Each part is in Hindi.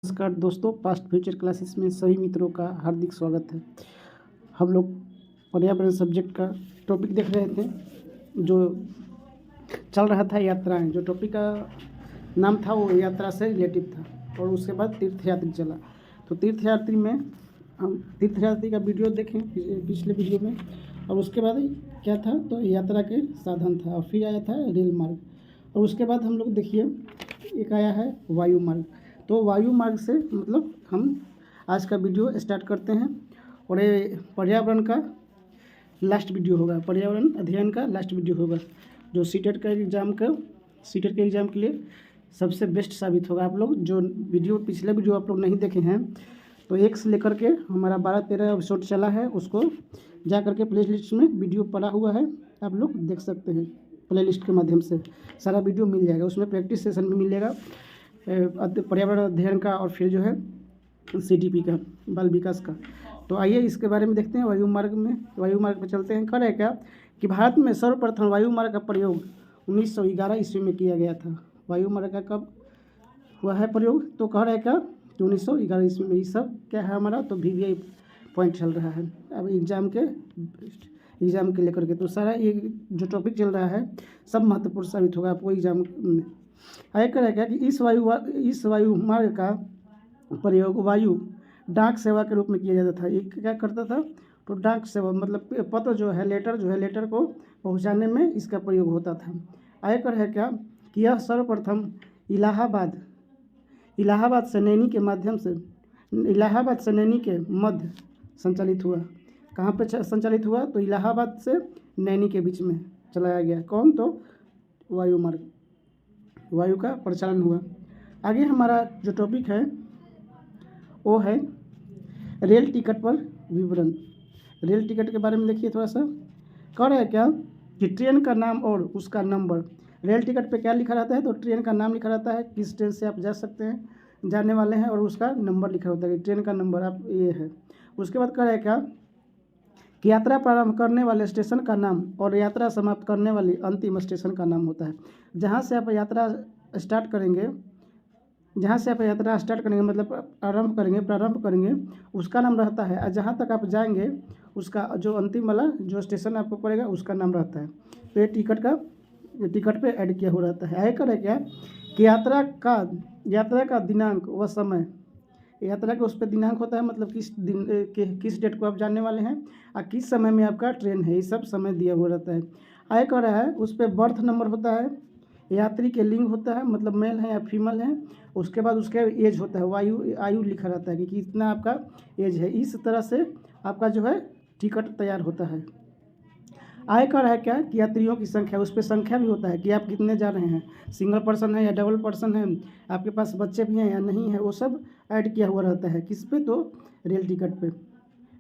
नमस्कार दोस्तों, पास्ट फ्यूचर क्लासेस में सभी मित्रों का हार्दिक स्वागत है। हम लोग पर्यावरण सब्जेक्ट का टॉपिक देख रहे थे जो चल रहा था यात्राएं। जो टॉपिक का नाम था वो यात्रा से रिलेटिव था और उसके बाद तीर्थयात्री चला। तो तीर्थयात्री में हम तीर्थयात्री का वीडियो देखें पिछले वीडियो में, और उसके बाद क्या था तो यात्रा के साधन था, और फिर आया था रेल मार्ग, और उसके बाद हम लोग देखिए एक आया है वायु मार्ग। तो वायु मार्ग से मतलब हम आज का वीडियो स्टार्ट करते हैं, और ये पर्यावरण का लास्ट वीडियो होगा, पर्यावरण अध्ययन का लास्ट वीडियो होगा, जो सीटेट के एग्ज़ाम के लिए सबसे बेस्ट साबित होगा। आप लोग जो पिछले वीडियो आप लोग नहीं देखे हैं तो एक से लेकर के हमारा 12-13 एपिसोड चला है, उसको जा करके प्ले लिस्ट में वीडियो पड़ा हुआ है, आप लोग देख सकते हैं। प्ले लिस्ट के माध्यम से सारा वीडियो मिल जाएगा, उसमें प्रैक्टिस सेशन भी मिलेगा पर्यावरण अध्ययन का, और फिर जो है CTP का, बाल विकास का। तो आइए इसके बारे में देखते हैं। वायु मार्ग पर चलते हैं। कह है क्या कि भारत में सर्वप्रथम वायु मार्ग का प्रयोग 1911 ईस्वी में किया गया था। वायु मार्ग का कब हुआ है प्रयोग, तो कह रहा है क्या कि 1911 ईस्वी में। ये सब क्या है हमारा, तो VVI पॉइंट चल रहा है अब एग्ज़ाम के लेकर के। तो सारा ये जो टॉपिक चल रहा है सब महत्वपूर्ण साबित होगा आपको एग्जाम में। आगे कह रहा है क्या कि इस वायु मार्ग का प्रयोग वायु डाक सेवा के रूप में किया जाता था। ये क्या करता था, तो डाक सेवा मतलब पत्र जो है, लेटर को पहुंचाने में इसका प्रयोग होता था। आगे कर है क्या कि यह सर्वप्रथम इलाहाबाद से नैनी के मध्य संचालित हुआ। कहाँ पे संचालित हुआ, तो इलाहाबाद से नैनी के बीच में चलाया गया। कौन, तो वायु का प्रचलन हुआ। आगे हमारा जो टॉपिक है वो है रेल टिकट पर विवरण। रेल टिकट के बारे में देखिए थोड़ा सा। कह रहा है क्या कि ट्रेन का नाम और उसका नंबर। रेल टिकट पे क्या लिखा रहता है, तो ट्रेन का नाम लिखा रहता है, किस ट्रेन से आप जाने वाले हैं, और उसका नंबर लिखा होता है कि ट्रेन का नंबर आप ये है। उसके बाद कह रहा है क्या कि यात्रा प्रारंभ करने वाले स्टेशन का नाम और यात्रा समाप्त करने वाली अंतिम स्टेशन का नाम होता है। जहाँ से आप यात्रा स्टार्ट करेंगे मतलब प्रारंभ करेंगे उसका नाम रहता है, और जहाँ तक आप जाएंगे उसका जो अंतिम वाला जो स्टेशन आपको पड़ेगा उसका नाम रहता है। तो ये टिकट पे ऐड किया हो रहता है। आगे करें क्या कि यात्रा का दिनांक व समय। यात्रा का उस पर दिनांक होता है, मतलब किस डेट को आप जाने वाले हैं और किस समय में आपका ट्रेन है, ये सब समय दिया हुआ रहता है। आगे कह रहा है उस पर बर्थ नंबर होता है, यात्री के लिंग होता है, मतलब मेल है या फीमेल है। उसके बाद उसका एज होता है, आयु लिखा रहता है कि कितना आपका एज है। इस तरह से आपका जो है टिकट तैयार होता है। आय कर है क्या कि यात्रियों की संख्या, उस पर संख्या भी होता है कि आप कितने जा रहे हैं, सिंगल पर्सन है या डबल पर्सन है, आपके पास बच्चे भी हैं या नहीं है, वो सब ऐड किया हुआ रहता है। किस पे, तो रेल टिकट पे,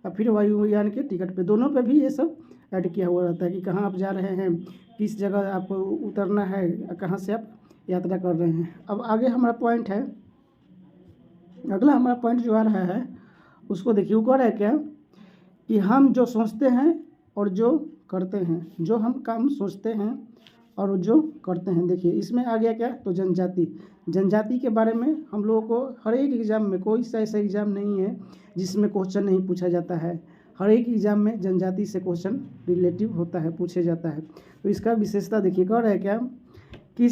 और फिर वायुयान के टिकट पे, दोनों पे भी ये सब ऐड किया हुआ रहता है कि कहाँ आप जा रहे हैं, किस जगह आपको उतरना है, कहाँ से आप यात्रा कर रहे हैं। अब आगे हमारा पॉइंट है, अगला हमारा पॉइंट जो आ रहा है उसको देखिए। वो कह रहा है क्या कि हम जो सोचते हैं और जो करते हैं, जो हम काम सोचते हैं और जो करते हैं। देखिए इसमें आ गया क्या, तो जनजाति के बारे में हम लोगों को हर एक एग्ज़ाम में, कोई सा ऐसा एग्ज़ाम नहीं है जिसमें क्वेश्चन नहीं पूछा जाता है। हर एक एग्ज़ाम में जनजाति से क्वेश्चन रिलेटिव होता है, पूछे जाता है। तो इसका विशेषता देखिए। कह रहा है क्या कि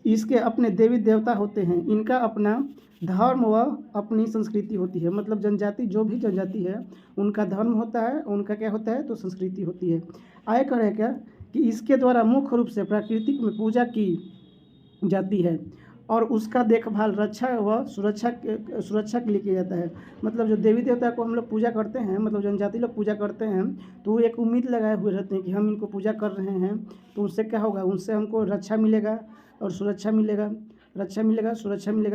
इसके अपने देवी देवता होते हैं, इनका अपना धर्म व अपनी संस्कृति होती है। मतलब जो भी जनजाति है उनका धर्म होता है, उनका क्या होता है, तो संस्कृति होती है। आय कर है क्या कि इसके द्वारा मुख्य रूप से प्राकृतिक में पूजा की जाती है और उसका देखभाल, रक्षा व सुरक्षा के लिए किया जाता है। मतलब जो देवी देवता को हम लोग पूजा करते हैं, मतलब जनजाति लोग पूजा करते हैं, तो वो एक उम्मीद लगाए हुए रहते हैं कि हम इनको पूजा कर रहे हैं तो उससे क्या होगा, उनसे हमको रक्षा मिलेगा और सुरक्षा मिलेगा।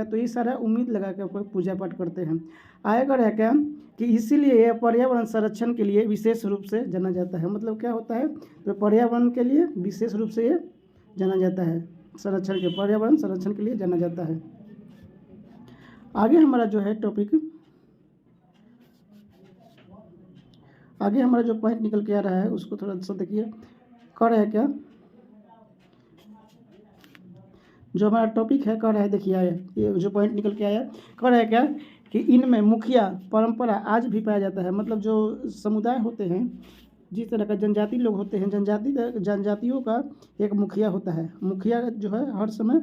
तो ये सारा उम्मीद लगा के पूजा पाठ करते हैं। आएगा है क्या कि इसीलिए यह पर्यावरण संरक्षण के लिए विशेष रूप से जाना जाता है। मतलब क्या होता है, तो पर्यावरण के लिए विशेष रूप से ये जाना जाता है, पर्यावरण संरक्षण के लिए जाना जाता है। आगे हमारा जो है टॉपिक, आगे हमारा जो पॉइंट निकल के आ रहा है उसको थोड़ा सा देखिए। कह रहा है क्या जो हमारा टॉपिक है, कह रहा है देखिए आया, ये जो पॉइंट निकल के आया, कह रहा है क्या कि इनमें मुखिया परंपरा आज भी पाया जाता है। मतलब जो समुदाय होते हैं, जिस तरह का जनजाति लोग होते हैं, जनजातियों का एक मुखिया होता है। मुखिया जो है हर समय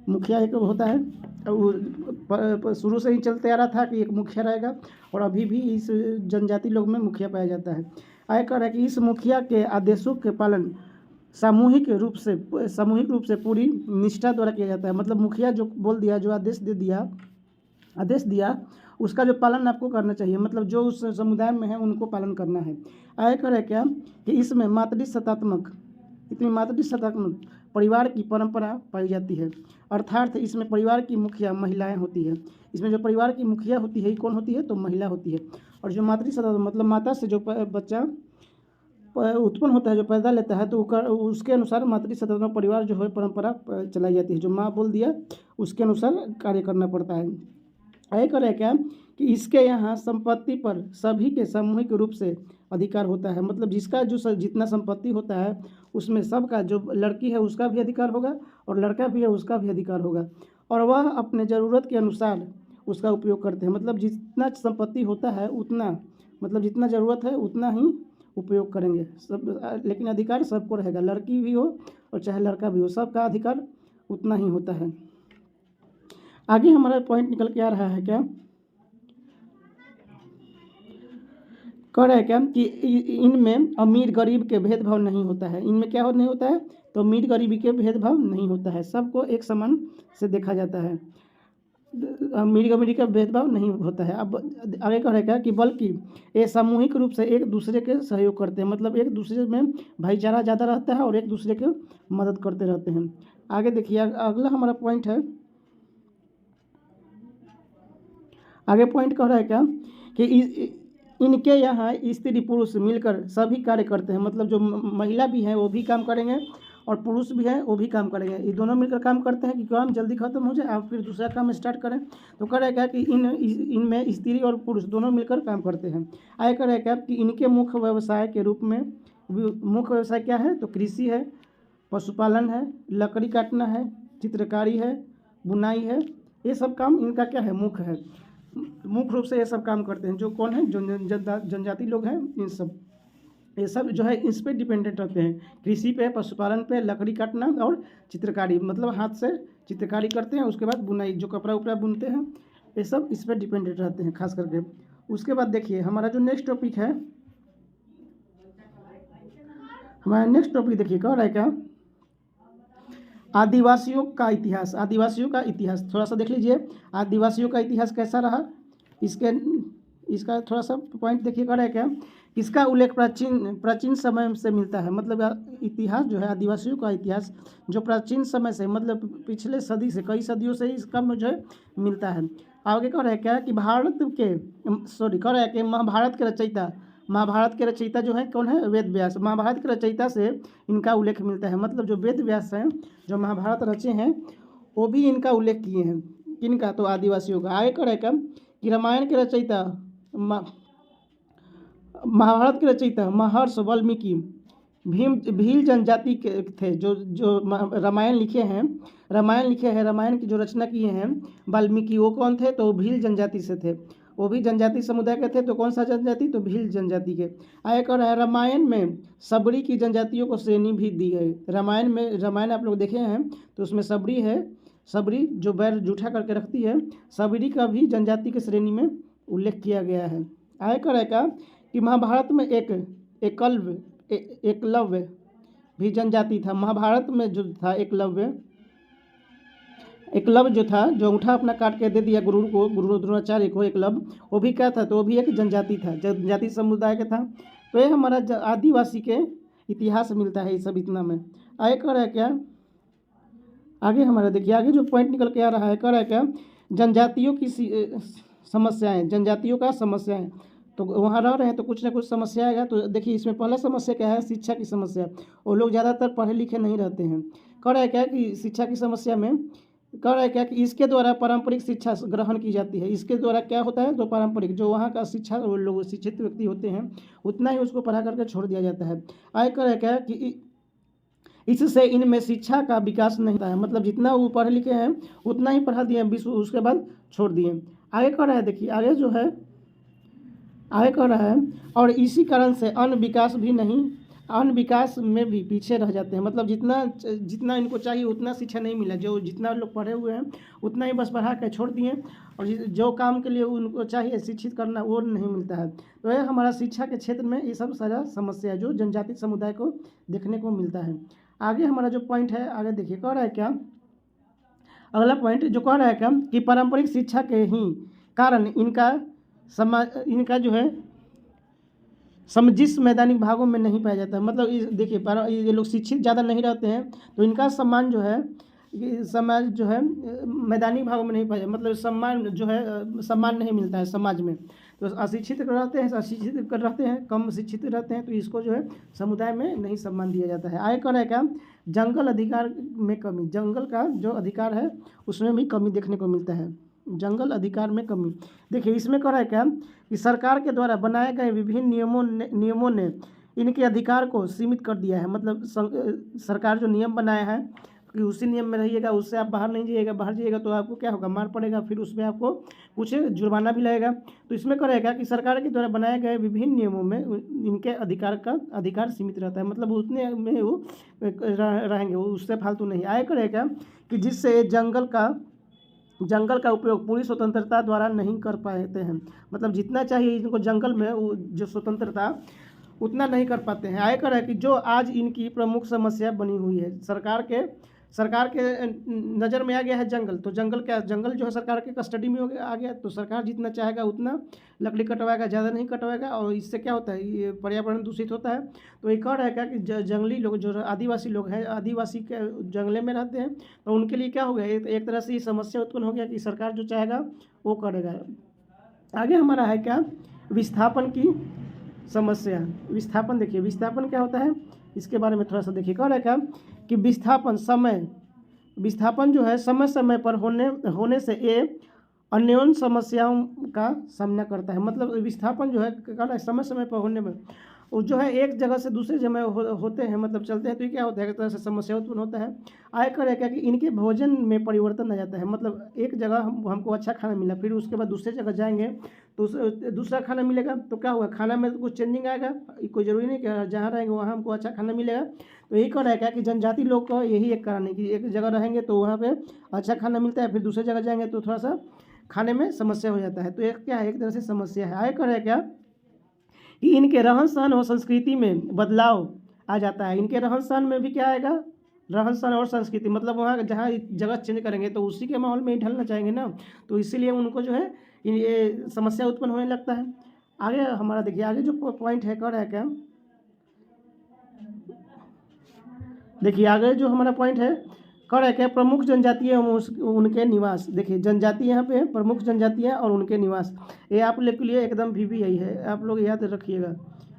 मुखिया एक होता है, वो शुरू से ही चलते आ रहा था कि एक मुखिया रहेगा, और अभी भी इस जनजाति लोग में मुखिया पाया जाता है। आय कर है कि इस मुखिया के आदेशों के पालन सामूहिक रूप से पूरी निष्ठा द्वारा किया जाता है। मतलब मुखिया जो बोल दिया, जो आदेश दिया उसका जो पालन आपको करना चाहिए। मतलब जो उस समुदाय में है उनको पालन करना है। आय कर है क्या कि इसमें मातृसत्तात्मक परिवार की परंपरा पाई जाती है। अर्थात इसमें परिवार की मुखिया महिलाएं होती है। इसमें जो परिवार की मुखिया होती है कौन होती है, तो महिला होती है। और जो मातृसत्ता मतलब माता से जो बच्चा उत्पन्न होता है, जो पैदा लेता है, तो उसके अनुसार मातृसत्तात्मक परिवार जो है परंपरा चलाई जाती है। जो माँ बोल दिया उसके अनुसार कार्य करना पड़ता है। एक और है क्या कि इसके यहाँ संपत्ति पर सभी के सामूहिक रूप से अधिकार होता है। मतलब जिसका जो जितना संपत्ति होता है उसमें सबका, जो लड़की है उसका भी अधिकार होगा और लड़का भी है उसका भी अधिकार होगा, और वह अपने ज़रूरत के अनुसार उसका उपयोग करते हैं। मतलब जितना संपत्ति होता है उतना, मतलब जितना ज़रूरत है उतना ही उपयोग करेंगे सब, लेकिन अधिकार सबको रहेगा, लड़की भी हो और चाहे लड़का भी हो, सबका अधिकार उतना ही होता है। आगे हमारा पॉइंट निकल के आ रहा है क्या, कह रहा है क्या कि इनमें अमीर गरीब के भेदभाव नहीं होता है। इनमें क्या नहीं होता है, तो अमीर गरीबी के भेदभाव नहीं होता है, सबको एक समान से देखा जाता है। अमीर गरीबी का भेदभाव नहीं होता है। अब आगे कह रहा है क्या कि बल्कि ये सामूहिक रूप से एक दूसरे के सहयोग करते हैं। मतलब एक दूसरे में भाईचारा ज़्यादा रहता है और एक दूसरे के मदद करते रहते हैं। आगे देखिए अगला हमारा पॉइंट है, आगे पॉइंट कह रहा है क्या कि इनके यहाँ स्त्री पुरुष मिलकर सभी कार्य करते हैं। मतलब जो महिला भी हैं वो भी काम करेंगे और पुरुष भी हैं वो भी काम करेंगे। ये दोनों मिलकर काम करते हैं कि काम जल्दी खत्म हो जाए आप फिर दूसरा काम स्टार्ट करें। तो कह रहा है क्या कि इनमें स्त्री और पुरुष दोनों मिलकर काम करते हैं। आगे कह रहा है क्या कि इनके मुख्य व्यवसाय के रूप में, मुख्य व्यवसाय क्या है, तो कृषि है, पशुपालन है, लकड़ी काटना है, चित्रकारी है, बुनाई है। ये सब काम इनका क्या है, मुख्य है। मुख्य रूप से ये सब काम करते हैं। जो कौन है, जो जनजाति लोग हैं, इन सब ये सब जो है इस पर डिपेंडेंट रहते हैं, कृषि पे, पशुपालन पे, लकड़ी काटना और चित्रकारी, मतलब हाथ से चित्रकारी करते हैं। उसके बाद बुनाई, जो कपड़ा उपड़ा बुनते हैं, ये सब इस पर डिपेंडेंट रहते हैं खास करके। उसके बाद देखिए हमारा जो नेक्स्ट टॉपिक है, हमारा नेक्स्ट टॉपिक देखिए कह रहा है क्या, आदिवासियों का इतिहास। आदिवासियों का इतिहास थोड़ा सा देख लीजिए, आदिवासियों का इतिहास कैसा रहा, इसका थोड़ा सा पॉइंट देखिए। कह रहा है क्या, इसका उल्लेख प्राचीन समय से मिलता है। मतलब इतिहास जो है, आदिवासियों का इतिहास जो प्राचीन समय से, मतलब पिछले सदी से, कई सदियों से इसका जो है मिलता है। आगे कह रहा है क्या कि कह रहा है कि महाभारत के रचयिता जो है कौन है, वेद व्यास। महाभारत के रचयिता से इनका उल्लेख मिलता है। मतलब जो वेद व्यास हैं, जो महाभारत रचे हैं, वो भी इनका उल्लेख किए हैं। किनका, तो आदिवासियों का। आगे कह रहा है क्या कि रामायण के रचयिता, महाभारत के रचयिता महर्षि वाल्मीकि भील जनजाति के थे। जो रामायण लिखे हैं, रामायण की जो रचना किए हैं वाल्मीकि, वो कौन थे, तो भील जनजाति से थे। वो भी जनजाति समुदाय के थे। तो कौन सा जनजाति, तो भील जनजाति के। आगे कह रहा है रामायण में सबरी की जनजातियों को श्रेणी भी दी गई। रामायण आप लोग देखे हैं तो उसमें सबरी है, सबरी जो बैर जूठा करके रखती है, सबरी का भी जनजाति की श्रेणी में उल्लेख किया गया है। आगे कह रहा है कि महाभारत में एकलव्य भी जनजाति था। महाभारत में जो था एकलव्य जो था, जो अंगूठा अपना काट के दे दिया गुरु द्रोणाचार्य को, एकलव्य, वो भी क्या था, तो वो भी एक जनजाति था, जनजाति समुदाय का था। तो ये हमारा आदिवासी के इतिहास मिलता है ये सब इतना में। आगे कह रहा है क्या, आगे हमारा देखिए आगे जो पॉइंट निकल के आ रहा है, कह रहा है क्या जनजातियों की समस्याएं, जनजातियों का समस्याएं। तो वहाँ रह रहे हैं तो कुछ ना कुछ समस्या आएगा। तो देखिए इसमें पहला समस्या क्या है, शिक्षा की समस्या। वो लोग ज़्यादातर पढ़े लिखे नहीं रहते हैं। कह रहा है क्या कि शिक्षा की समस्या में कह रहा है क्या कि इसके द्वारा पारंपरिक शिक्षा ग्रहण की जाती है। इसके द्वारा क्या होता है, तो पारंपरिक जो वहाँ का शिक्षा, वो लोग शिक्षित व्यक्ति होते हैं उतना ही उसको पढ़ा करके छोड़ दिया जाता है। आगे कह रहा है क्या कि इससे इनमें शिक्षा का विकास नहीं होता है। मतलब जितना वो पढ़े लिखे हैं उतना ही पढ़ा दिए, 20 उसके बाद छोड़ दिए। आगे कर रहा है, देखिए आगे जो है आगे कर रहा है, और इसी कारण से अन्य विकास में भी पीछे रह जाते हैं। मतलब जितना इनको चाहिए उतना शिक्षा नहीं मिला, जो जितना लोग पढ़े हुए हैं उतना ही बस पढ़ा के छोड़ दिए, और जो काम के लिए उनको चाहिए शिक्षित करना वो नहीं मिलता है। तो यह हमारा शिक्षा के क्षेत्र में ये सब सारा समस्या है जो जनजाति समुदाय को देखने को मिलता है। आगे हमारा जो पॉइंट है, आगे देखिए कह रहा है क्या, अगला पॉइंट जो कह रहा है क्या कि पारंपरिक शिक्षा के ही कारण इनका जो है जिस मैदानी भागों में नहीं पाया जाता है। मतलब देखिए ये लोग शिक्षित ज़्यादा नहीं रहते हैं तो इनका सम्मान जो है समाज जो है मैदानी भागों में नहीं पाया, मतलब सम्मान नहीं मिलता है समाज में। तो अशिक्षित रहते हैं, कम शिक्षित रहते हैं, तो इसको जो है समुदाय में नहीं सम्मान दिया जाता है। आगे कर है क्या, जंगल अधिकार में कमी, जंगल का जो अधिकार है उसमें भी कमी देखने को मिलता है। जंगल अधिकार में कमी, देखिए इसमें कह रहा है क्या कि सरकार के द्वारा बनाए गए विभिन्न नियमों ने इनके अधिकार को सीमित कर दिया है। मतलब सरकार जो नियम बनाया है कि उसी नियम में रहिएगा, उससे आप बाहर नहीं जाइएगा, बाहर जाइएगा तो आपको क्या होगा, मार पड़ेगा, फिर उसमें आपको कुछ जुर्माना भी लगेगा। तो इसमें करेगा कि सरकार के द्वारा बनाए गए विभिन्न नियमों में इनके अधिकार सीमित रहता है। मतलब उतने में वो रहेंगे, उससे फालतू नहीं। आए करेगा कि जिससे जंगल का उपयोग पूरी स्वतंत्रता द्वारा नहीं कर पाते हैं। मतलब जितना चाहिए इनको जंगल में जो स्वतंत्रता उतना नहीं कर पाते हैं। आयकर है कि जो आज इनकी प्रमुख समस्या बनी हुई है। सरकार के नज़र में आ गया है जंगल, तो जंगल जो है सरकार के कस्टडी में आ गया, तो सरकार जितना चाहेगा उतना लकड़ी कटवाएगा, ज़्यादा नहीं कटवाएगा, और इससे क्या होता है, ये पर्यावरण दूषित होता है। तो एक और है क्या कि जंगली लोग जो आदिवासी लोग हैं, आदिवासी के जंगले में रहते हैं, तो उनके लिए क्या हो गया, एक तरह से ये समस्या उत्पन्न हो गया कि सरकार जो चाहेगा वो करेगा। आगे हमारा है क्या, विस्थापन की समस्या। विस्थापन, देखिए विस्थापन क्या होता है इसके बारे में थोड़ा सा देखिए। कह रहा है क्या कि विस्थापन जो है समय समय पर होने से ये अन्योन्य समस्याओं का सामना करता है। मतलब विस्थापन जो है कह रहा है समय समय पर होने में वो जो है एक जगह से दूसरी जगह होते हैं, मतलब चलते हैं, तो ये क्या होता है, एक तरह से समस्या उत्पन्न होता है। आयकर है क्या कि इनके भोजन में परिवर्तन आ जाता है। मतलब एक जगह हमको अच्छा खाना मिला, फिर उसके बाद दूसरे जगह जाएंगे तो दूसरा खाना मिलेगा, तो क्या हुआ, खाना में कुछ चेंजिंग आएगा। कोई ज़रूरी नहीं कि जहाँ रहेंगे वहाँ हमको अच्छा खाना मिलेगा। तो यही कर है क्या कि जनजाति लोग का यही एक कारण है कि एक जगह रहेंगे तो वहाँ पर अच्छा खाना मिलता है, फिर दूसरे जगह जाएंगे तो थोड़ा सा खाने में समस्या हो जाता है। तो एक क्या है, एक तरह से समस्या है। आयकर है क्या कि इनके रहन सहन और संस्कृति में बदलाव आ जाता है। इनके रहन सहन में भी क्या आएगा, रहन सहन और संस्कृति, मतलब वहाँ जहाँ जगह चेंज करेंगे तो उसी के माहौल में ही ढलना चाहेंगे ना, तो इसीलिए उनको जो है ये समस्या उत्पन्न होने लगता है। आगे हमारा देखिए, आगे जो पॉइंट है कर है क्या, देखिए आगे जो हमारा पॉइंट है कर है क्या, प्रमुख जनजातियाँ उनके निवास। देखिए जनजाति यहाँ पे प्रमुख जनजातियाँ और उनके निवास, ये आप लोग के लिए एकदम VVI है, आप लोग याद रखिएगा,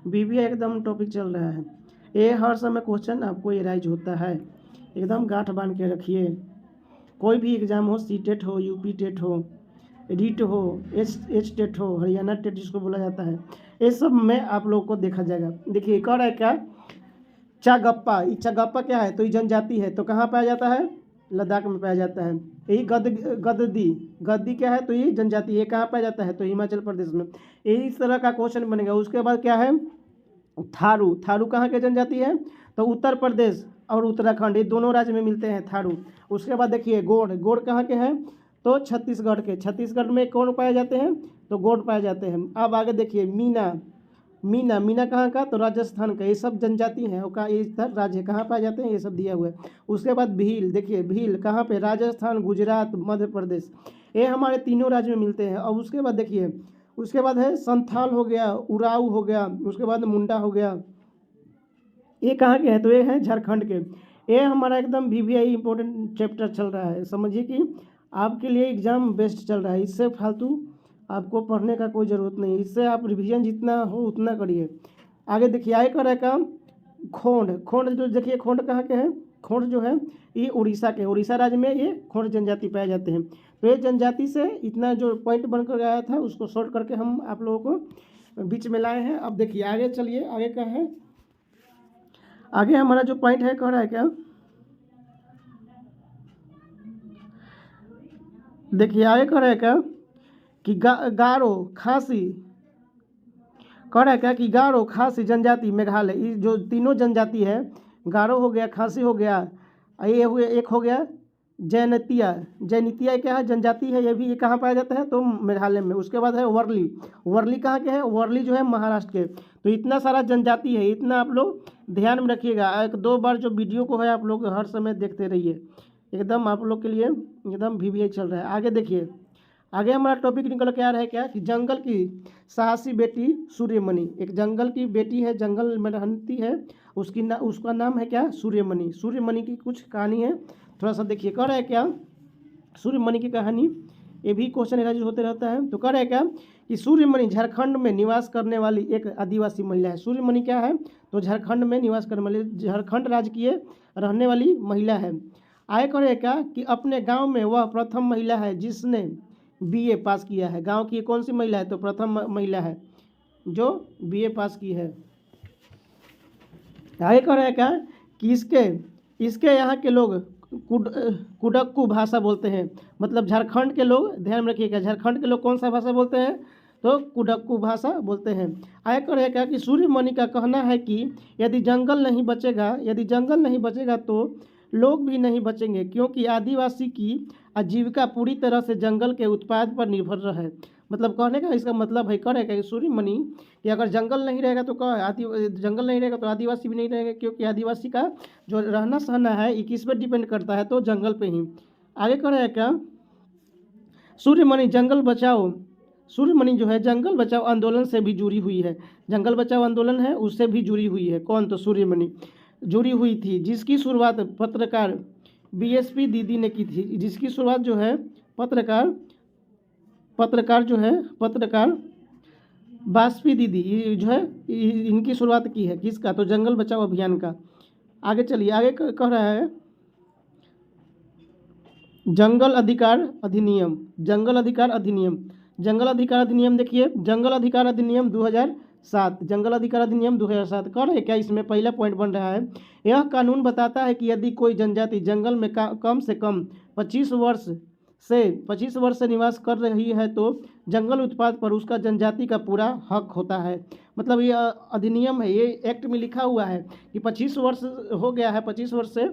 VVI एकदम टॉपिक चल रहा है। ये हर समय क्वेश्चन आपको ये राइज होता है, एकदम गांठ बांध के रखिए। कोई भी एग्ज़ाम हो, CTET हो, UP टेट हो, RET हो, H टेट हो, हरियाणा टेट जिसको बोला जाता है, ये सब में आप लोग को देखा जाएगा। देखिए कह रहा है क्या, चागप्पा क्या है, तो ये जनजाति है, तो कहाँ पाया जाता है, लद्दाख में पाया जाता है। यही गद्दी क्या है, तो ये जनजाति, ये कहाँ पाया जाता है, तो हिमाचल प्रदेश में। यही इस तरह का क्वेश्चन बनेगा। उसके बाद क्या है, थारू कहाँ के जनजाति है, तो उत्तर प्रदेश और उत्तराखंड, ये दोनों राज्य में मिलते हैं थारू। उसके बाद देखिए गोंड कहाँ के हैं, तो छत्तीसगढ़ में कौन पाए जाते हैं, तो गोंड पाए जाते हैं। अब आगे देखिए मीना कहाँ का, तो राजस्थान का। ये सब जनजाति हैं और इधर राज्य कहाँ पाए जाते हैं, ये सब दिया हुआ है। उसके बाद भील, देखिए भील कहाँ पे, राजस्थान, गुजरात, मध्य प्रदेश, ये हमारे तीनों राज्य में मिलते हैं। और उसके बाद देखिए, उसके बाद है संथाल हो गया, उराव हो गया, उसके बाद मुंडा हो गया, ये कहाँ के हैं, तो ये हैं झारखंड के। ये हमारा एकदम VVI इंपॉर्टेंट चैप्टर चल रहा है, समझिए कि आपके लिए एग्ज़ाम बेस्ट चल रहा है। इससे फालतू आपको पढ़ने का कोई ज़रूरत नहीं, इससे आप रिवीजन जितना हो उतना करिए। आगे देखिए, आगे कर रहा है खोंड जो देखिए, खोंड कहाँ के हैं, खोंड जो है ये उड़ीसा राज्य में ये खोंड जनजाति पाए जाते हैं। तो ये जनजाति से इतना जो पॉइंट बनकर आया था उसको शॉर्ट करके हम आप लोगों को बीच में लाए हैं। अब देखिए आगे चलिए, आगे क्या है, आगे हमारा जो पॉइंट है कह रहा है क्या, देखिए आगे कह रहा है क्या कि गारो खासी, कह रहा है क्या कि गारो खासी जनजाति मेघालय, ये जो तीनों जनजाति है, गारो हो गया, खासी हो गया, ये हुए एक हो गया जैनतिया। जैनतिया क्या है, जनजाति है, ये भी ये कहाँ पाया जाता है, तो मेघालय में। उसके बाद है वर्ली। वर्ली कहाँ के है, वर्ली जो है महाराष्ट्र के। तो इतना सारा जनजाति है, इतना आप लोग ध्यान में रखिएगा। एक दो बार जो वीडियो को है आप लोग हर समय देखते रहिए, एकदम आप लोग के लिए एकदम VVI चल रहा है। आगे देखिए, आगे हमारा टॉपिक निकल के आ रहा है क्या कि जंगल की साहसी बेटी सूर्यमणि। एक जंगल की बेटी है, जंगल में रहती है, उसका नाम है क्या, सूर्यमणि। सूर्यमणि की कुछ कहानी है, थोड़ा सा देखिए। कह रहा है क्या सूर्यमणि की कहानी, ये भी क्वेश्चन एराइज होते रहता है। तो कह रहा है क्या कि सूर्यमणि झारखंड में निवास करने वाली एक आदिवासी महिला है। सूर्यमणि क्या है, तो झारखंड में निवास करने वाली, झारखंड राज्य की रहने वाली महिला है। आगे कह रहा है क्या कि अपने गाँव में वह प्रथम महिला है जिसने BA पास किया है। गांव की कौन सी महिला है, तो प्रथम महिला है जो BA पास की है। आगे कह रहा है क्या कि इसके यहाँ के लोग कुडक्कू भाषा बोलते हैं। मतलब झारखंड के लोग, ध्यान में रखिएगा, झारखंड के लोग कौन सा भाषा बोलते हैं, तो कुडक्कू भाषा बोलते हैं। आगे कह रहा है क्या कि सूर्यमणि का कहना है कि यदि जंगल नहीं बचेगा तो लोग भी नहीं बचेंगे, क्योंकि आदिवासी की आजीविका पूरी तरह से जंगल के उत्पाद पर निर्भर है। मतलब कहने का इसका मतलब है, कह रहा है कि सूर्यमणि कि अगर जंगल नहीं रहेगा तो जंगल नहीं रहेगा तो आदिवासी भी नहीं रहेंगे, क्योंकि आदिवासी का जो रहना सहना है ये किस पर डिपेंड करता है, तो जंगल पे ही। आगे कह रहा है क्या सूर्यमणि जो है जंगल बचाओ आंदोलन से भी जुड़ी हुई है। जंगल बचाओ आंदोलन है उससे भी जुड़ी हुई है। कौन, तो सूर्यमणि जुड़ी हुई थी, जिसकी शुरुआत पत्रकार BSP दीदी ने की थी। जिसकी शुरुआत जो है पत्रकार बाष्पी दीदी ये जो है इनकी शुरुआत की है। किसका, तो जंगल बचाओ अभियान का। आगे चलिए, आगे कह रहा है जंगल अधिकार अधिनियम। देखिए, जंगल अधिकार अधिनियम 2007, जंगल अधिकार अधिनियम 2007 कह रहे हैं क्या, इसमें पहला पॉइंट बन रहा है, यह कानून बताता है कि यदि कोई जनजाति जंगल में कम से कम 25 वर्ष से निवास कर रही है तो जंगल उत्पाद पर उसका जनजाति का पूरा हक होता है। मतलब ये अधिनियम है, ये एक्ट में लिखा हुआ है कि 25 वर्ष हो गया है, 25 वर्ष से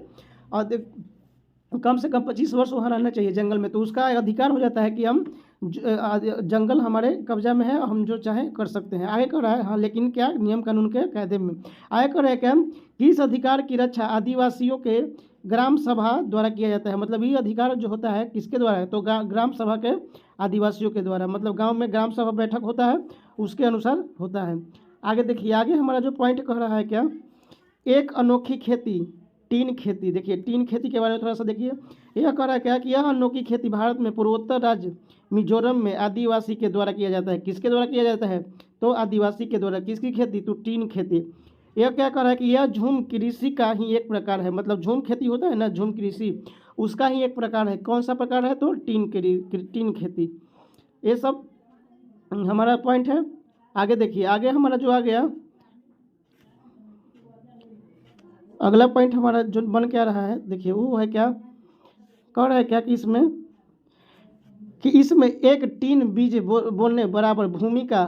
कम से कम 25 वर्ष वहाँ रहना चाहिए जंगल में, तो उसका अधिकार हो जाता है कि हम जंगल हमारे कब्जा में है, हम जो चाहे कर सकते हैं। आगे कह रहा है हाँ, लेकिन क्या, नियम कानून के कायदे में। आगे कह रहा है क्या कि इस अधिकार की रक्षा आदिवासियों के ग्राम सभा द्वारा किया जाता है। मतलब ये अधिकार जो होता है किसके द्वारा है, तो ग्राम सभा के आदिवासियों के द्वारा। मतलब गाँव में ग्राम सभा बैठक होता है, उसके अनुसार होता है। आगे देखिए, आगे हमारा जो पॉइंट कह रहा है क्या, एक अनोखी खेती, टीन खेती। देखिए टीन खेती के बारे में थोड़ा सा देखिए। यह कह रहा है क्या कि यह अनोखी खेती भारत में पूर्वोत्तर राज्य मिजोरम में आदिवासी के द्वारा किया जाता है। किसके द्वारा किया जाता है, तो आदिवासी के द्वारा। किसकी खेती, तो टीन खेती। यह क्या कह रहा है कि यह झूम कृषि का ही एक प्रकार है। मतलब झूम खेती होता है ना, झूम कृषि, उसका ही एक प्रकार है। कौन सा प्रकार है, तो टीन खेती। ये सब हमारा पॉइंट है। आगे देखिए, आगे हमारा जो आ गया अगला पॉइंट हमारा जो बन क्या रहा है, देखिए वो है क्या, कह रहा है क्या कि इसमें एक टीन बीज बोने बराबर भूमि का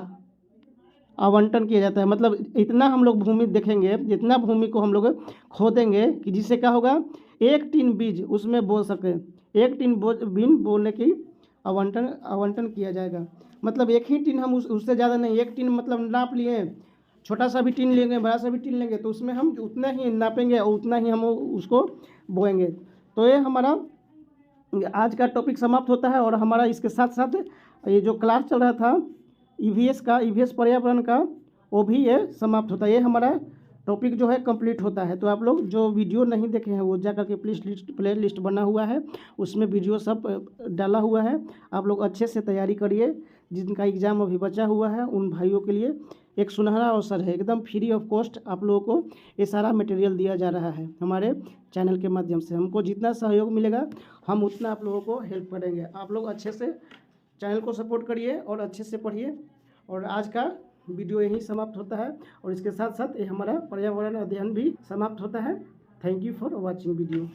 आवंटन किया जाता है। मतलब इतना हम लोग भूमि देखेंगे, इतना भूमि को हम लोग खोदेंगे कि जिससे क्या होगा, एक टीन बीज उसमें बो सके, एक टीन बीन बोने की आवंटन किया जाएगा। मतलब एक ही टीन, हम उससे ज़्यादा नहीं, एक टीन मतलब नाप लिए, छोटा सा भी टीन लेंगे, बड़ा सा भी टीन लेंगे, तो उसमें हम उतना ही नापेंगे और उतना ही हम उसको बोएंगे। तो ये हमारा आज का टॉपिक समाप्त होता है। और हमारा इसके साथ साथ ये जो क्लास चल रहा था EVS पर्यावरण का, वो भी ये समाप्त होता है। ये हमारा टॉपिक जो है कंप्लीट होता है। तो आप लोग जो वीडियो नहीं देखे हैं वो जा करके प्ले लिस्ट बना हुआ है, उसमें वीडियो सब डाला हुआ है। आप लोग अच्छे से तैयारी करिए। जिनका एग्ज़ाम अभी बचा हुआ है उन भाइयों के लिए एक सुनहरा अवसर है, एकदम फ्री ऑफ कॉस्ट आप लोगों को ये सारा मटेरियल दिया जा रहा है हमारे चैनल के माध्यम से। हमको जितना सहयोग मिलेगा हम उतना आप लोगों को हेल्प करेंगे। आप लोग अच्छे से चैनल को सपोर्ट करिए और अच्छे से पढ़िए। और आज का वीडियो यहीं समाप्त होता है और इसके साथ साथ ये हमारा पर्यावरण अध्ययन भी समाप्त होता है। Thank you for watching video.